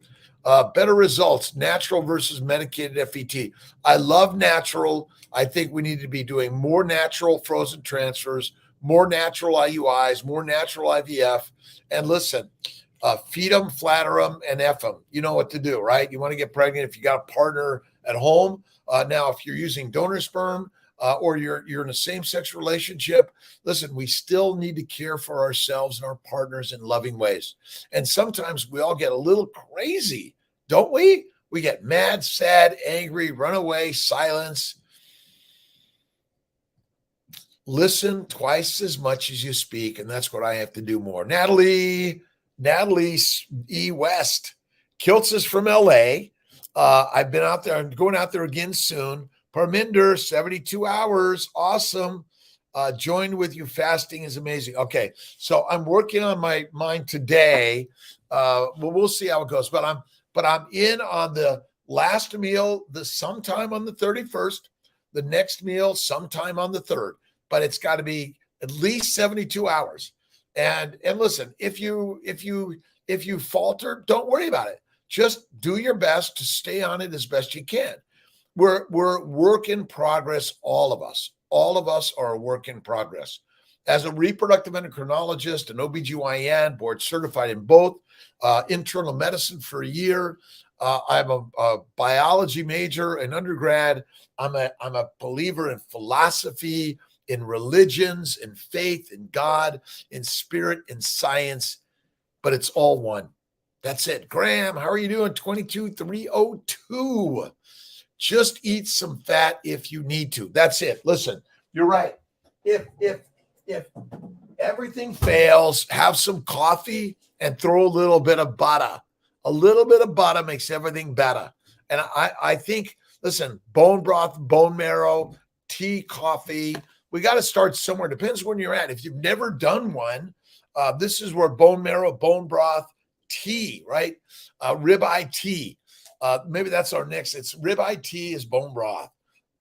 Better results, natural versus medicated FET. I love natural. I think we need to be doing more natural frozen transfers, more natural IUIs, more natural IVF. And listen, feed them, flatter them, and F them. You know what to do, right? You want to get pregnant if you got a partner at home. Now, if you're using donor sperm or you're in a same-sex relationship, listen, we still need to care for ourselves and our partners in loving ways. And sometimes we all get a little crazy, don't we? We get mad, sad, angry, run away, silence. Listen twice as much as you speak, and that's what I have to do more. Natalie E. West. Kiltz is from LA. I've been out there. I'm going out there again soon. Parminder, 72 hours. Awesome. Join with you. Fasting is amazing. Okay, so I'm working on my mind today. We'll see how it goes. But I'm in on the last meal sometime on the 31st. The next meal sometime on the 3rd. But it's got to be at least 72 hours. And listen, if you falter, don't worry about it. Just do your best to stay on it as best you can. We're work in progress, all of us. All of us are a work in progress. As a reproductive endocrinologist, an OBGYN, board certified in both, internal medicine for a year. I'm a biology major in undergrad. I'm a believer in philosophy, in religions, in faith, in God, in spirit, in science, but it's all one. That's it. Graham, how are you doing? 22,302. Just eat some fat if you need to. That's it. Listen, you're right. If everything fails, have some coffee and throw a little bit of butter. A little bit of butter makes everything better. And I think, listen, bone broth, bone marrow, tea, coffee, we got to start somewhere. Depends when you're at. If you've never done one, this is where bone marrow, bone broth, tea, right? Ribeye tea. Maybe that's our next. It's ribeye tea is bone broth.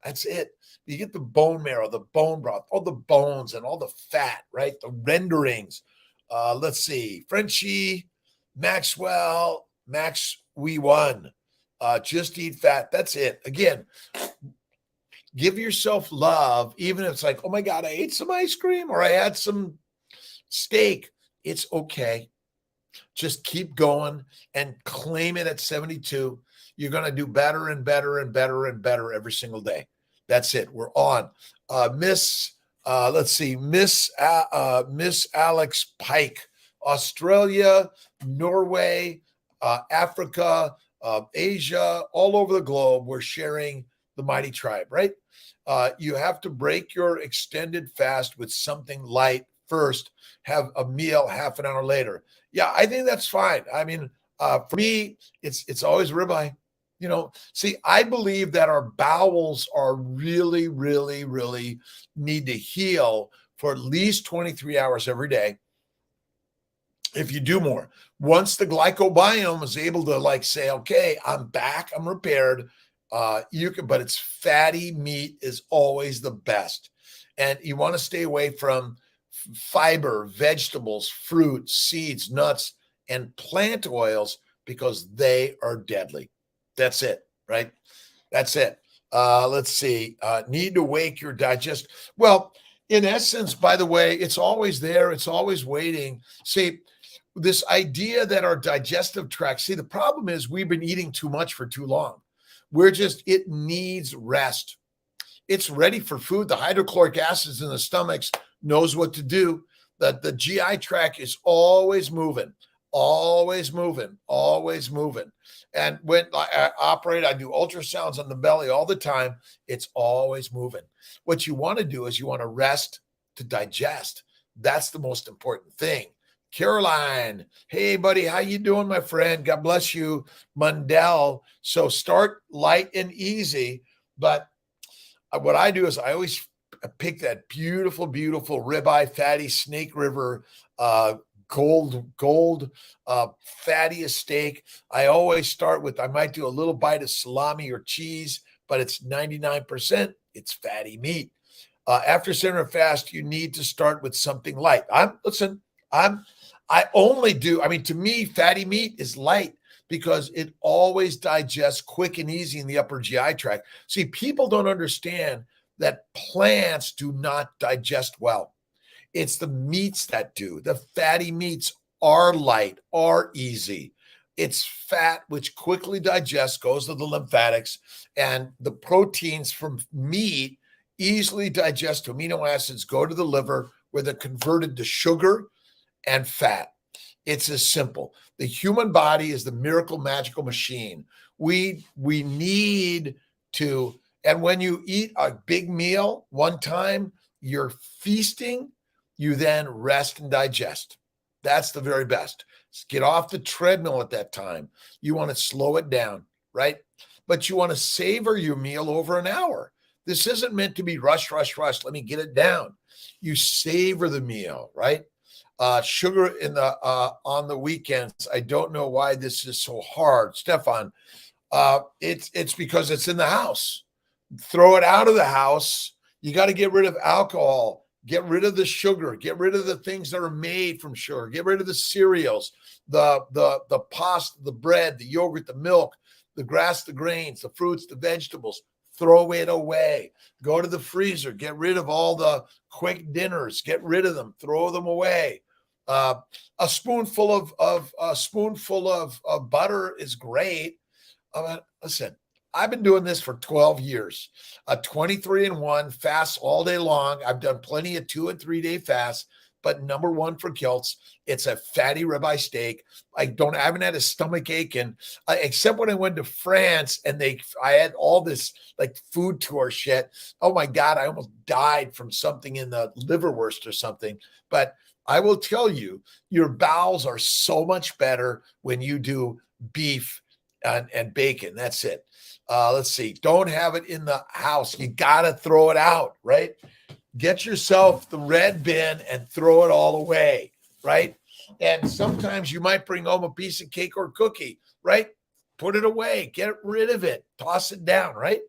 That's it. You get the bone marrow, the bone broth, all the bones and all the fat, right? The renderings. Let's see. Frenchie, Maxwell, Max, we won. Just eat fat. That's it. Again, give yourself love, even if it's like, oh my God, I ate some ice cream or I had some steak. It's okay. Just keep going and claim it at 72. You're going to do better and better and better and better every single day. That's it. We're on. Miss Alex Pike, Australia, Norway, Africa, Asia, all over the globe. We're sharing the mighty tribe, right? You have to break your extended fast with something light, first, have a meal half an hour later. Yeah, I think that's fine. I mean, for me, it's always ribeye. See, I believe that our bowels are really, really, really need to heal for at least 23 hours every day. If you do more, once the glycobiome is able to say, okay, I'm back, I'm repaired, but it's fatty meat is always the best. And you want to stay away from fiber, vegetables, fruits, seeds, nuts, and plant oils because they are deadly. That's it, right? That's it. Let's see. Need to wake your digest. Well, in essence, by the way, it's always there. It's always waiting. See, this idea that our digestive tract, the problem is we've been eating too much for too long. It needs rest. It's ready for food. The hydrochloric acids in the stomachs knows what to do. The GI tract is always moving, always moving, always moving. And when I operate, I do ultrasounds on the belly all the time. It's always moving. What you want to do is you want to rest to digest. That's the most important thing. Caroline, hey buddy, how you doing, my friend? God bless you. Mundell. So start light and easy. But what I do is I always pick that beautiful, beautiful ribeye, fatty Snake River, gold, fattiest steak. I always start with, I might do a little bite of salami or cheese, but it's 99%. It's fatty meat. After center fast, you need to start with something light. To me, fatty meat is light because it always digests quick and easy in the upper GI tract. See, people don't understand that plants do not digest well. It's the meats that do. The fatty meats are light, are easy. It's fat, which quickly digests, goes to the lymphatics, and the proteins from meat easily digest to amino acids, go to the liver, where they're converted to sugar and fat. It's as simple. The human body is the miracle magical machine. We need to, and when you eat a big meal one time, you're feasting, you then rest and digest. That's the very best. Get off the treadmill at that time. You want to slow it down, right? But you want to savor your meal over an hour. This isn't meant to be rush. Let me get it down. You savor the meal, right? Sugar on the weekends. I don't know why this is so hard, Stefan. It's because it's in the house. Throw it out of the house. You got to get rid of alcohol. Get rid of the sugar. Get rid of the things that are made from sugar. Get rid of the cereals, the pasta, the bread, the yogurt, the milk, the grass, the grains, the fruits, the vegetables. Throw it away. Go to the freezer. Get rid of all the quick dinners. Get rid of them. Throw them away. A spoonful of butter is great. Listen, I've been doing this for 12 years. A 23-1 fast all day long. I've done plenty of 2 and 3 day fasts, but number one for Kiltz, it's a fatty ribeye steak. I haven't had a stomach ache, and except when I went to France and I had all this food tour shit. Oh my God, I almost died from something in the liverwurst or something. But I will tell you, your bowels are so much better when you do beef and bacon. That's it. Let's see. Don't have it in the house. You got to throw it out, right? Get yourself the red bin and throw it all away, right? And sometimes you might bring home a piece of cake or cookie, right? Put it away. Get rid of it. Toss it down, right?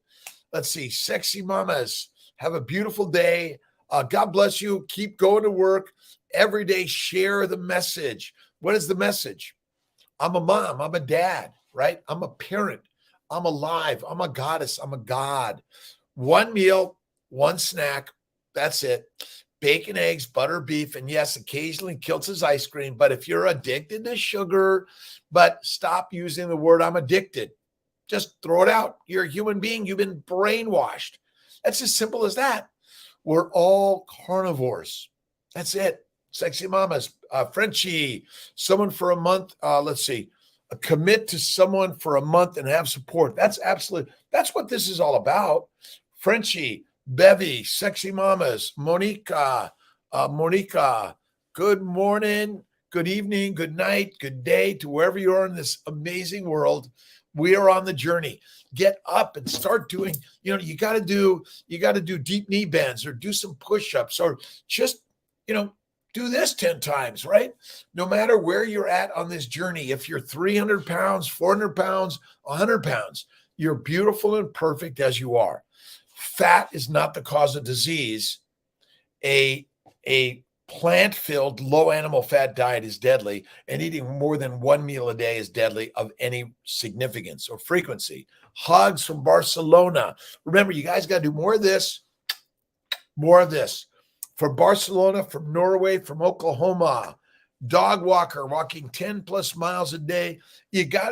Let's see. Sexy mamas, have a beautiful day. God bless you. Keep going to work. Every day, share the message. What is the message? I'm a mom. I'm a dad, right? I'm a parent. I'm alive. I'm a goddess. I'm a god. One meal, one snack. That's it. Bacon, eggs, butter, beef, and yes, occasionally Kiltz's ice cream. But if you're addicted to sugar, but stop using the word I'm addicted. Just throw it out. You're a human being. You've been brainwashed. That's as simple as that. We're all carnivores. That's it. Sexy mamas. Frenchie, someone for a month. Let's see. Commit to someone for a month and have support. That's what this is all about. Frenchie, Bevy, Sexy Mamas, Monica, Monica, good morning, good evening, good night, good day to wherever you are in this amazing world. We are on the journey. Get up and start doing, you got to do deep knee bends or do some push-ups or just, do this 10 times, right? No matter where you're at on this journey, if you're 300 pounds, 400 pounds, 100 pounds, you're beautiful and perfect as you are. Fat is not the cause of disease. A plant-filled, low animal fat diet is deadly, and eating more than one meal a day is deadly of any significance or frequency. Hugs from Barcelona. Remember, you guys got to do more of this. More of this. From Barcelona, from Norway, from Oklahoma. Dog walker walking 10 plus miles a day.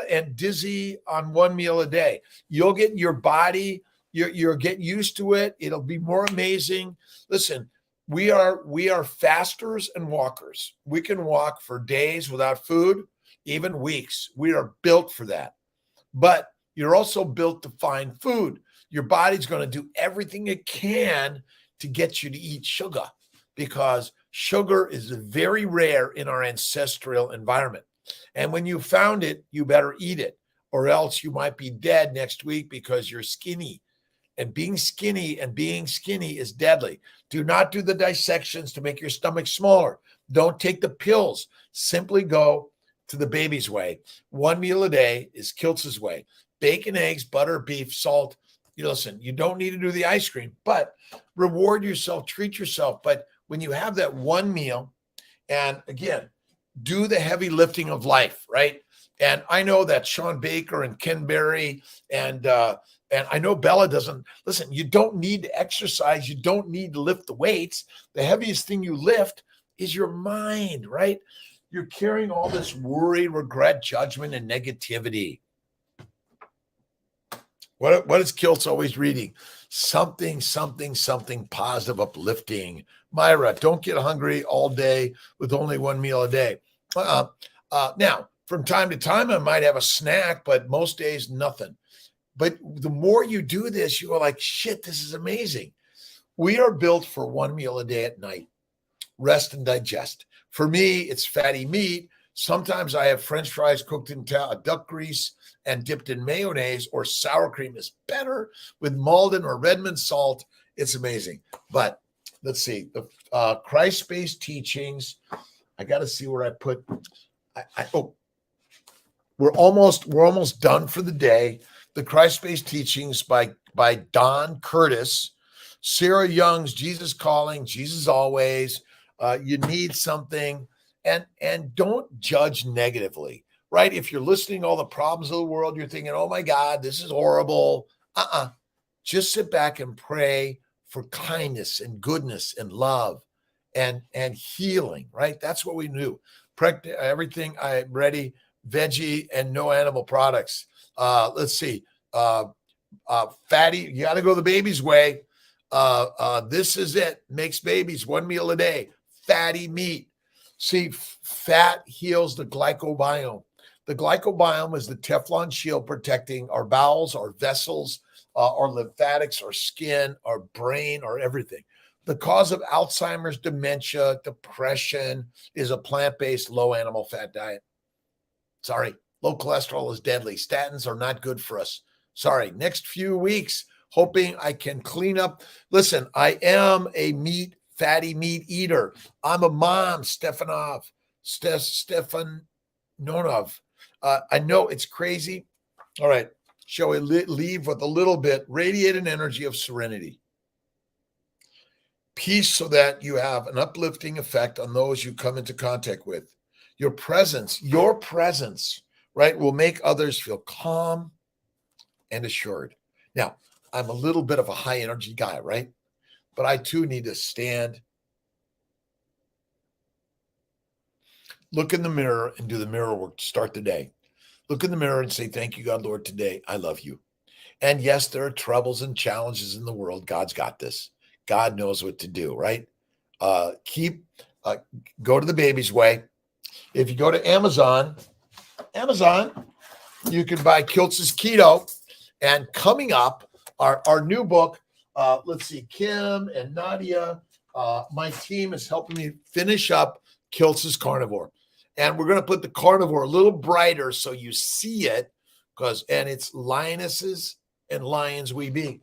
And dizzy on one meal a day. You'll get your body, you'll get used to it. It'll be more amazing. Listen, we are fasters and walkers. We can walk for days without food, even weeks. We are built for that. But you're also built to find food. Your body's going to do everything it can to get you to eat sugar, because sugar is very rare in our ancestral environment. And when you found it, you better eat it, or else you might be dead next week because you're skinny. And being skinny is deadly. Do not do the dissections to make your stomach smaller. Don't take the pills. Simply go to the baby's way. One meal a day is Kiltz's way. Bacon, eggs, butter, beef, salt. Listen, you don't need to do the ice cream, but reward yourself, treat yourself. But when you have that one meal, and again, do the heavy lifting of life, right? And I know that Sean Baker and Ken Berry and I know Bella doesn't listen. You don't need to exercise. You don't need to lift the weights. The heaviest thing you lift is your mind, right? You're carrying all this worry, regret, judgment, and negativity. What is Kiltz always reading? Something positive, uplifting. Myra, don't get hungry all day with only one meal a day. Now, from time to time, I might have a snack, but most days, nothing. But the more you do this, you are like, shit, this is amazing. We are built for one meal a day at night. Rest and digest. For me, it's fatty meat. Sometimes I have French fries cooked in duck grease and dipped in mayonnaise, or sour cream is better with Malden or Redmond salt. It's amazing. But let's see, the Christ-based teachings. I got to see where I put. We're almost done for the day. The Christ-based teachings by Don Curtis, Sarah Young's Jesus Calling, Jesus Always. You need something, and don't judge negatively. Right? If you're listening to all the problems of the world, you're thinking, oh my God, this is horrible. Just sit back and pray for kindness and goodness and love and healing, right? That's what we do. Everything I'm ready, veggie and no animal products. Let's see. Fatty, you got to go the baby's way. This is it. Makes babies one meal a day. Fatty meat. See, fat heals the glycobiome. The glycobiome is the Teflon shield protecting our bowels, our vessels, our lymphatics, our skin, our brain, our everything. The cause of Alzheimer's, dementia, depression is a plant-based low animal fat diet. Sorry, low cholesterol is deadly. Statins are not good for us. Sorry, next few weeks, hoping I can clean up. Listen, I am a fatty meat eater. I'm a mom, Stefanov. I know it's crazy. All right. Shall we leave with a little bit? Radiate an energy of serenity. Peace, so that you have an uplifting effect on those you come into contact with. Your presence, right, will make others feel calm and assured. Now, I'm a little bit of a high energy guy, right? But I too need to stand, look in the mirror and do the mirror work to start the day. Look in the mirror and say, thank you, God, Lord, today I love you. And yes, there are troubles and challenges in the world. God's got this. God knows what to do, right? Go to the baby's way. If you go to Amazon, you can buy Kiltz's Keto. And coming up, our new book, let's see, Kim and Nadia, my team is helping me finish up Kiltz's Carnivore. And we're going to put the Carnivore a little brighter so you see it, and it's lionesses and lions we be.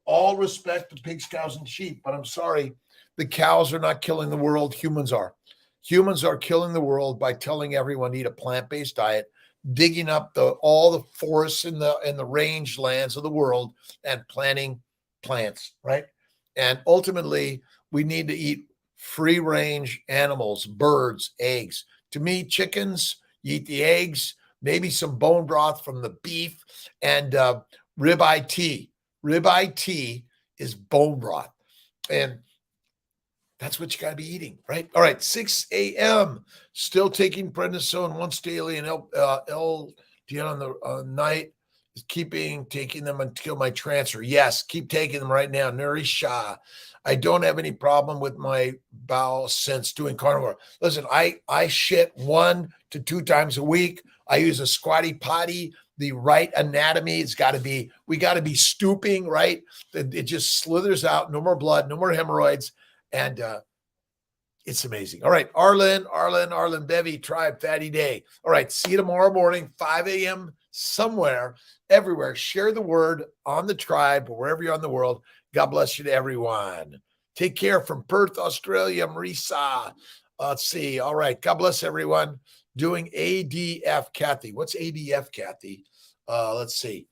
All respect to pigs, cows, and sheep, but I'm sorry, the cows are not killing the world. Humans are. Humans are killing the world by telling everyone to eat a plant-based diet, digging up all the forests in the rangelands of the world and planting plants, right? And ultimately, we need to eat free-range animals, birds, eggs. To me, chickens, you eat the eggs, maybe some bone broth from the beef, and ribeye tea. Ribeye tea is bone broth. And that's what you got to be eating, right? All right, 6 a.m. Still taking prednisone once daily and L-D on the night. Taking them until my transfer. Yes, keep taking them right now. Nuri Shah. I don't have any problem with my bowel since doing carnivore. Listen, I shit 1 to 2 times a week. I use a squatty potty. The right anatomy. We got to be stooping, right? It just slithers out. No more blood, no more hemorrhoids. And it's amazing. All right, Arlen, Bevy, Tribe, Fatty Day. All right, see you tomorrow morning, 5 a.m. somewhere, everywhere. Share the word on the tribe or wherever you're on the world. God bless you to everyone. Take care from Perth, Australia, Marisa. Let's see. All right, God bless everyone. Doing ADF, Kathy. What's ADF, Kathy? Let's see.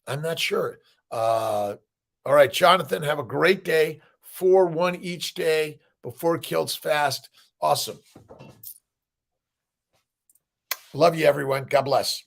I'm not sure. All right, Jonathan, have a great day. 4-1 each day before Kiltz fast. Awesome. Love you, everyone. God bless.